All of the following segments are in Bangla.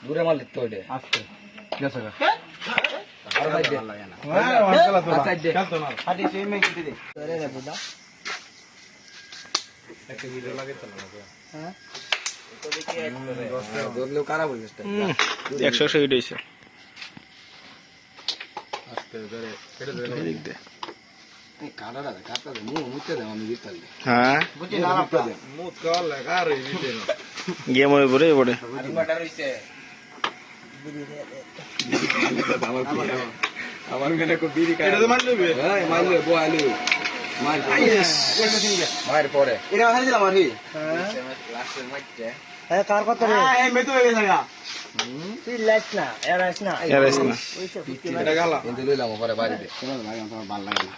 দূরে মারলি তো ওইটা আস্তে গেছে গা আর ভাই দে হ্যাঁ ওয়ান খেলা তো আচ্ছা দে খেলতো না হাঁটি সেই মেয়ে কেটে দে ধরে রে বুদা একটা ভিডিও লাগে তো না হ্যাঁ দৌড়লেও কারা বলিস 100 হিট হইছে আস্তে ধরে কেটে ধরে এদিক দে কাটাটা কাটটা দে মুখ মুছতে দে আমি দিতাল দে হ্যাঁ বুঝি না আপটা দে মুত কল লাগা রে দিতে না গেম হয়ে পড়ে পড়ে ইনভার্টার হইছে আমার মেনে কো বিড়ি খায় এটা তো মারলে বে এই মারলে বয়ালি মার মার পরে এটা মাথায় দিলাম আর কি লাস্টের মারতে হ্যাঁ কার কত রে এই মেয়ে তো হয়ে গেছে গা তুই লাইস না এরাইস না এরাইস না ওইসব এটা গালা কিন্তু লইলাম পরে বাড়িতে শোনা লাগে আমার ভালো লাগে না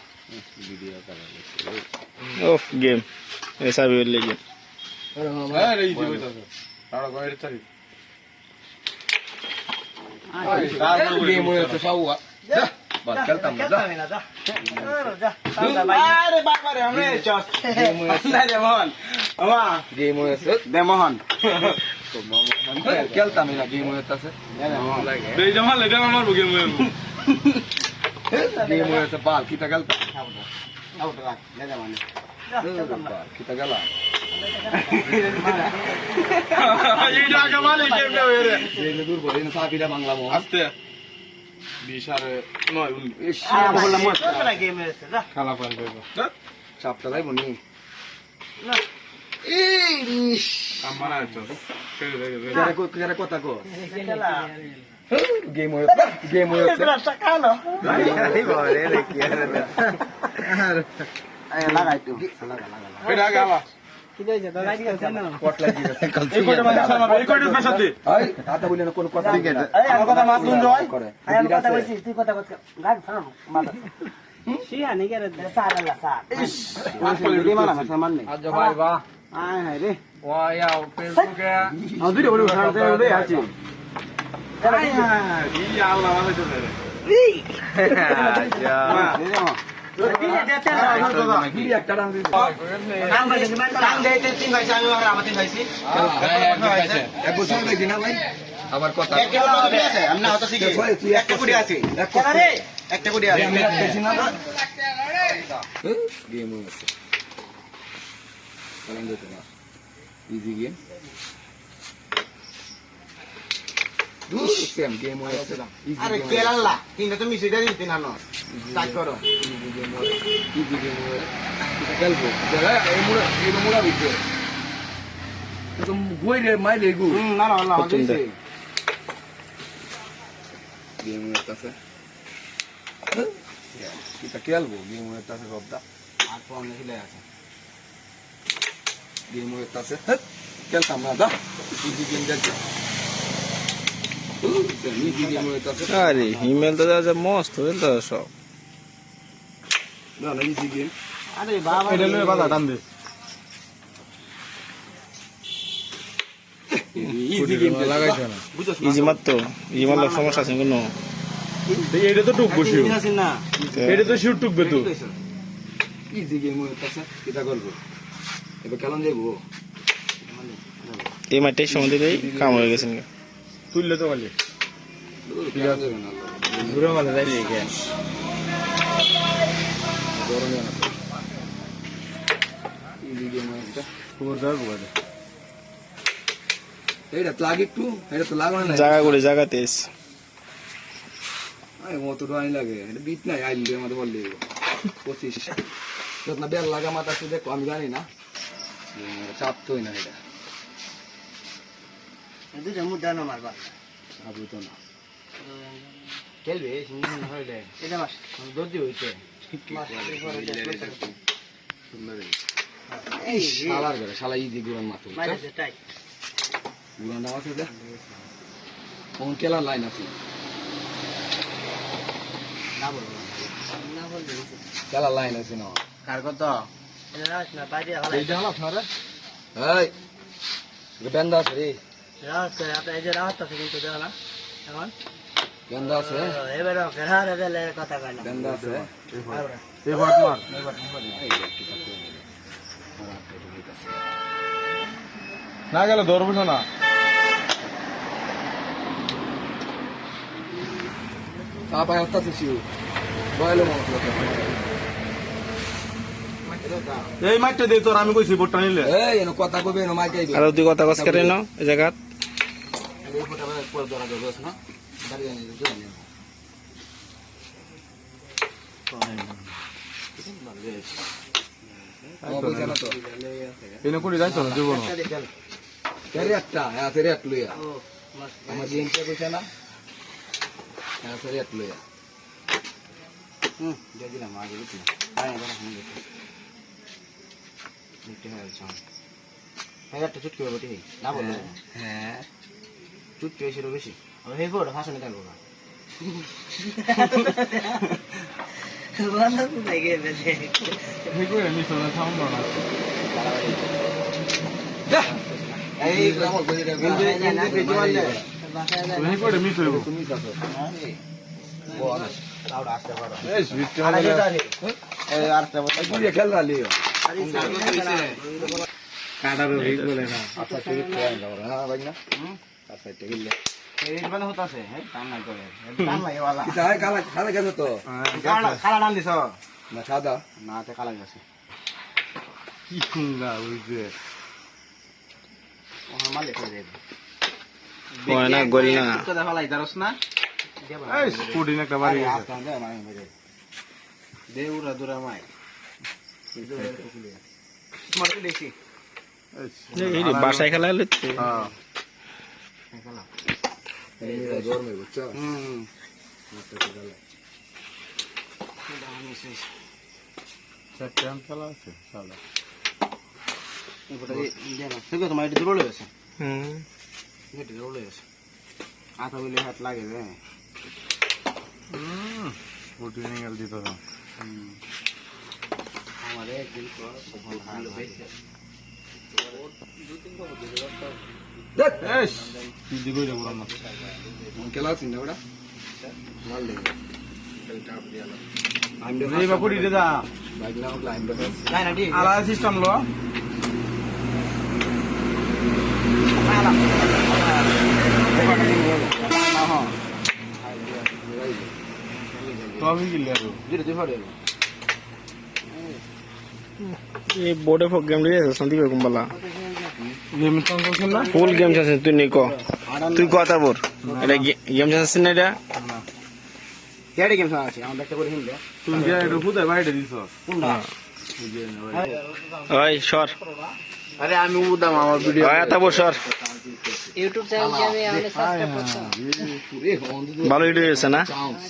ভিডিও করা ওফ গেম এসা भी ले गेम হ্যাঁ রে ইজি হইতাছে তাড়া বাইরে চারি গেম হয়েছে সাউয়া বাস খেলতাম না যা আরে বাবা রে আমি চস না রে মোহন আমা গেম হয়েছে দে মোহন খেলতাম না গেম হয়েছে দেই জামাল এটা আমার বুকে ময়ে গেম হয়েছে বাল কিটা খেলতাম আউট রাখ দে দে মানে কিটা গেলা এইটা আগে মালে গেম না হয়ে রে এই দূর বলে না সাপিটা বাংলা মো আস্তে 20 আর 9 ইস বললাম মত গেম এসে যা খেলা পান দেব চাপটা যাইব নি না ইস আমার আছে কেটে দে যারা কথা কো খেলা গেম হয়েছে গেম হয়েছে টাকা না এই বাবা রে কি আর এই লাগাই তো এটা গালা কি হইছে তো লাগি আছে না পটলা দিছে এই কোটা মানে সামনে এই কোটা ফাসাতে এই আতা বলি না কোন কথা ঠিক আছে এই আমার কথা মাত লুন জয় করে আমি কথা বলছি তুই কথা বল গাড়ি ফানো মাত শিয়া নি করে সারা লা সার ইস আসলে রে মানা ভাষা মান নেই আজ ভাই বাহ আয় হায় রে ওয়া ফেসবুকে আ দুই বড় ভাষা দে আছে আই হ্যাঁ এই আল্লাহ মানে চলে রে আচ্ছা কি একটা রান দিছে এক বছর দেখি না ভাই আবার কথা গেম হয়েছে কালাম দিতে না ইজি গেম সেম গেম হয়েছে আরে কেলাল্লা তিনটা তুমি সেটা দিতে না স্টার্ট করো ইজি গেম হয়েছে খেলবো এই মুড়া দিচ্ছে তুমি গই রে মাইলে গু না না আল্লাহ দিছে গেম হয়েছে এটা খেলবো গেম হয়েছে সবটা আর ফোন হিলে আছে গেম হয়েছে খেলতাম না দা ইজি গেম খেলছে ইজি গেম হয়েছে আরে হিমেল তো যা মস্ত খেলতে সব না না ইজি গেম আরে বাবা এটা লয়ে বাধা টান দে ইজি গেম লাগাইছ না ইজি মাত্র ইজি মারলে সমস্যা আছে কোনো এইটা তো টুক বসিও না এটা তো শিউট টুকবে তো ইজি গেম হয়েছে কিটা করবো এবার খেলন যাবো এই মাঠে সময় দিলেই কাম হয়ে গেছে তুললে তো খালি খেলা যাবে না দূরে মানে যাইলে কে গরমে না ইজি গেম হয়েছে খবর দাও বলে এইটা লাগে একটু এটা তো লাগবে না জায়গা করে জায়গাতে আরে মত তো আই লাগে এটা বিট নাই আইল দিয়ে আমাদের বল দিব 25 যত না বেল লাগা মাথা শুধু দেখো আমি জানি না চাপ তোই না এটা দুইটা মুদ্রা না মারবা আবু তো না খেলবে সিঙ্গল হইলে এটা মাস দর্জি হইছে এই শালার ঘরে শালা ইজি গুরান মাথা মাইরে টাই গুরান নাম আছে দে কোন কেলা লাইন আছে না বলো না বললে কেলা লাইন আছে না কার কত এটা রাস না বাইরে হলা এইটা হলো আপনারা এই বেন্দা আছে রে রাস করে আপনি এই যে রাস তো কিন্তু দেওয়া না এখন বেন্দা আছে এবারে ঘরে গেলে কথা কয় না বেন্দা আছে এই বাট মার না গেলে ধরবো না পাপায় হতাছে শিউ বয়লো মাছ এই মাঠটা দিয়ে তোর আমি কইছি বোটটা নিলে এই এনো কথা কইবে এনো মাইক আইবে আর তুই কথা কস করে নাও এই জায়গা এই ফটো মানে পরে ধরা যাবে না দাঁড়িয়ে নিয়ে যাবে এনে করে যাইতো না দেবো না তেরে একটা হ্যাঁ তেরে এক লইয়া আমার জিএমপি কইছে না হ্যাঁ তেরে এক লইয়া দিয়ে দিলাম আগে দিচ্ছি আয় না আমি দেখি নিতে হয় চাও একটা চুটকি বটি না বল হ্যাঁ চুটকি এসে বেশি হে বড় হাসনে কাটবো না বলা তো লাগে বেশি এই করে নিছ না সাউন্ড না এই গ্রামল কই রে কিন্তু ভিজুয়াল যায় এই করে মিস হইব তুমি যাছো বল লাউড আসতে পারো এই সুইট আরে যারে এই আরটা বল তুই খেল রালিও কাটার হই বলে না আচ্ছা তুই খেল দাও হ্যাঁ ভাই না আচ্ছা ঠিক আছে এই মানে হতাছে হ্যাঁ টান নাই করে টান নাই वाला এটা হয় কালা খালা গেছে তো কালা কালা ডাল দিছ না সাদা না তে কালা গেছে কি সুন্দর হইছে ও মালে করে দেব হয় না গল না তো দেখা লাই দারস না এই স্পুডিন একটা বাড়ি গেছে আস্তে দে মাই মেরে দেউরা দুরা মাই মারতে দেখি এই বাসায় খেলা হলো হ্যাঁ খেলা এই জোর মে বুঝছো চারটা খেলা আছে সালা সেগুলো তোমার এটি রোলে গেছে হুম এটি রোলে গেছে আতা বলে হাত লাগে রে স্পুডিন গেল দিত না আমারে একদিন তো ভালো ভালো বেশি দেখ এই তুই দিবই রে বড় না মন খেলা আছে না ওটা ভাল লাগে আমি এই বাপুড়ি দে দা বাইক না লাইন দে নাই না ঠিক আলাদা সিস্টেম লো তো আমি গিলে আর ধীরে ধীরে ফড়ে এই বোর্ডে গেম লিয়ে সন্দীপ কুম্বালা গেম তো খেল না ফুল গেম আছে তুই নিকো তুই কথা বল এটা গেম আছে না এটা কেডে গেম আছে আমরা একটা করে হিন্দে তুমি যে এটা খুদা বাইরে দিছ কোনটা ওই সর আরে আমি উদাম আমার ভিডিও ওই এত বড় সর ইউটিউব চ্যানেল কি আমি আমাদের সাবস্ক্রাইব করছি পুরে হন্দ ভালো ভিডিও আছে না চান্স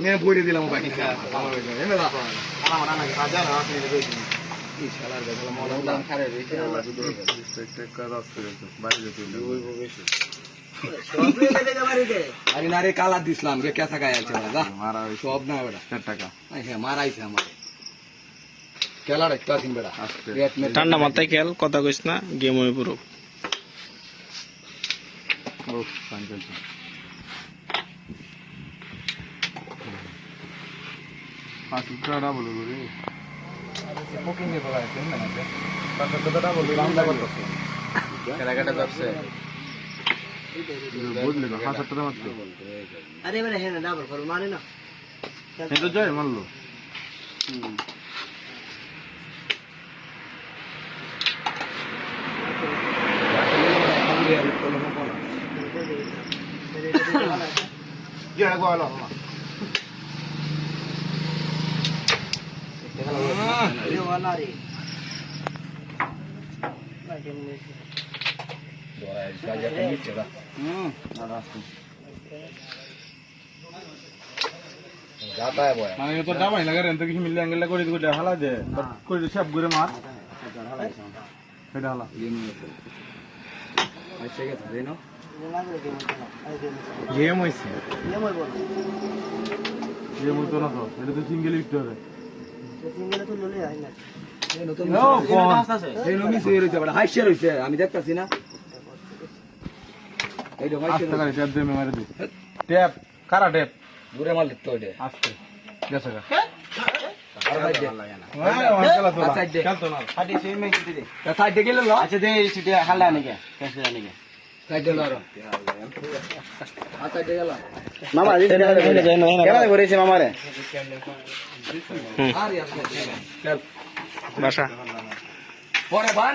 নে পড়ে দিলাম বাইক ভালো হয়েছে এনে দাও আমার না কাজা না আপনি দেখুন এই শালার দেখলাম মনে দাম খারে রইছে আমার দুটো টেক কাজ আছে বাইরে যেতে আমি না রে কালা দিছিলাম রে কেসা গায় আছে যা মারা হইছে সব না বেটা 4 টাকা হ্যাঁ মারাইছে আমার খেলার একটা দিন বেটা আস্তে রেট মে ঠান্ডা মাথায় খেল কথা কইস না গেম হয়ে পুরো ও পাঞ্চাল পাঁচ টাকা বলে রে বুকিং এ বলা আছে না পাঁচ টাকা বলি রান্না করতেছে কেনাকাটা যাচ্ছে বুঝলি না 5 টাকা মাত্র আরে মানে হেন ডাবল করো মানে না এটা যায় মানলো Gila gua lo. Ini wala ri. जाता है बॉय মানে তো ডাবাই লাগে রে তো কিছু মিললে আঙ্গেল করে দিগো হালা দে করে সব ঘুরে মার এটা হালা ऐसे के था नो গেম হইছে Ini mau bol. গেম হইতো না তো এটা তো single ভিক্টরে Single tu lule ya ini. এই নতুন ও ফোন এই নমি সই রইছে বড় হাইশার হইছে আমি দেখতাছি না এই তো হাইশার আস্তে করে ট্যাপ দে মেরে দে ট্যাপ কারা ট্যাপ দূরে মাল দিতে ওইটা আস্তে গেছে গা আর ভাই দে খেলা তো Side দে। খেলতো না Hadi sini main situ deh. তা সাইডে গেলে ল Acha deh situ hala nih ya. Kasih nih ya. সাইডে লারো সাইডে গেল মামা দিছে কেন করেছে মামারে আর ইয়ার বাসা পরে বান